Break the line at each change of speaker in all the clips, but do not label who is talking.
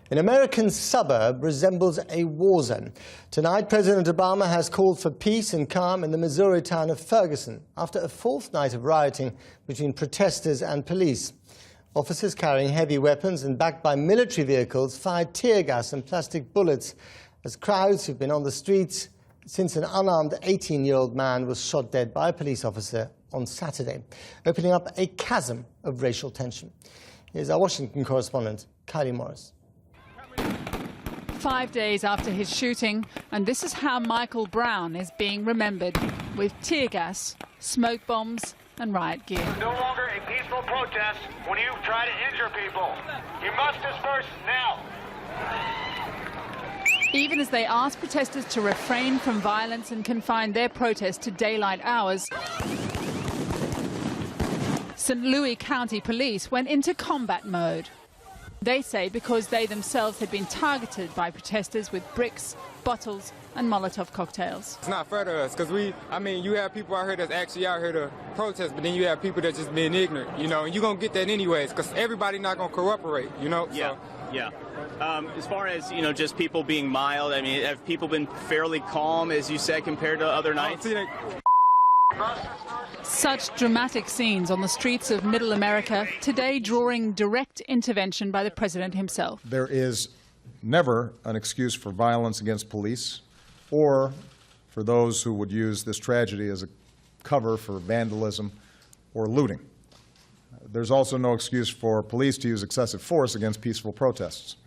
An American suburb resembles a war zone. Tonight, President Obama has called for peace and calm in the Missouri town of Ferguson after a fourth night of rioting between protesters and police. Officers carrying heavy weapons and backed by military vehicles fired tear gas and plastic bullets as crowds who've been on the streets since an unarmed 18-year-old man was shot dead by a police officer on Saturday, opening up a chasm of racial tension. Here's our Washington correspondent, Kylie Morris.
5 days after his shooting, and this is how Michael Brown is being remembered, with tear gas, smoke bombs and riot gear.
No longer a peaceful protest when you try to injure people. You must disperse now.
Even as they asked protesters to refrain from violence and confine their protest to daylight hours, St. Louis County Police went into combat mode. They say because they themselves had been targeted by protesters with bricks, bottles and Molotov cocktails.
It's not fair to us because you have people out here that's actually out here to protest, but then you have people that's just being ignorant, and you're going to get that anyways because everybody not going to cooperate,
Yeah,
So.
yeah. As far as, just people being mild, have people been fairly calm, as you said, compared to other nights?
Such dramatic scenes on the streets of Middle America, today drawing direct intervention by the president himself.
There is never an excuse for violence against police or for those who would use this tragedy as a cover for vandalism or looting. There's also no excuse for police to use excessive force against peaceful protests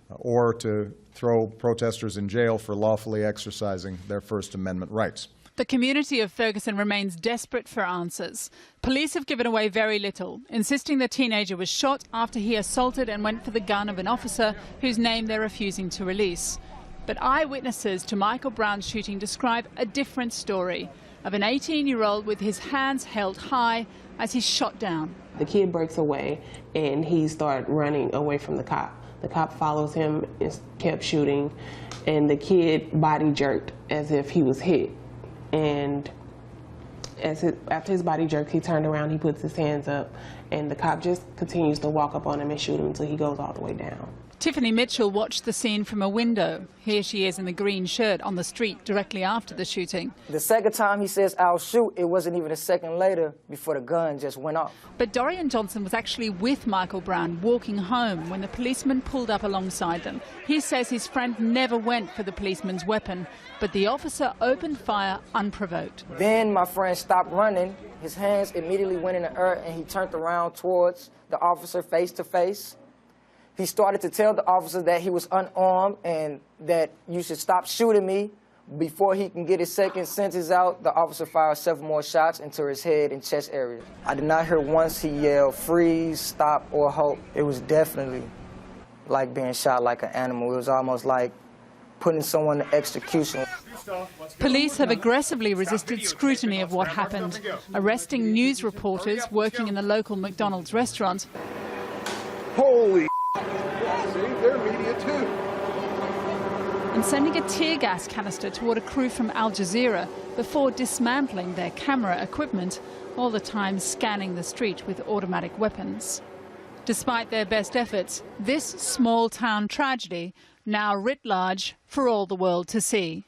or to throw protesters in jail for lawfully exercising their First Amendment rights.
The community of Ferguson remains desperate for answers. Police have given away very little, insisting the teenager was shot after he assaulted and went for the gun of an officer whose name they're refusing to release. But eyewitnesses to Michael Brown's shooting describe a different story of an 18-year-old with his hands held high as he's shot down.
The kid breaks away and he started running away from the cop. The cop follows him and kept shooting, and the kid body jerked as if he was hit. And after his body jerk, he turned around, he puts his hands up, and the cop just continues to walk up on him and shoot him until he goes all the way down.
Tiffany Mitchell watched the scene from a window. Here she is in the green shirt on the street directly after the shooting.
The second time he says, "I'll shoot," it wasn't even a second later before the gun just went off.
But Dorian Johnson was actually with Michael Brown walking home when the policeman pulled up alongside them. He says his friend never went for the policeman's weapon, but the officer opened fire unprovoked.
Then my friend stopped running. His hands immediately went in the air and he turned around towards the officer face to face. He started to tell the officer that he was unarmed and that you should stop shooting me. Before he can get his second sentence out, the officer fired several more shots into his head and chest area. I did not hear once he yelled, "Freeze, stop," or "Halt." It was definitely like being shot like an animal. It was almost like putting someone to execution.
Police have aggressively resisted scrutiny of what happened, arresting news reporters working in the local McDonald's restaurant.
Holy see, they're media too.
And sending a tear gas canister toward a crew from Al Jazeera before dismantling their camera equipment, all the time scanning the street with automatic weapons. Despite their best efforts, this small town tragedy now writ large for all the world to see.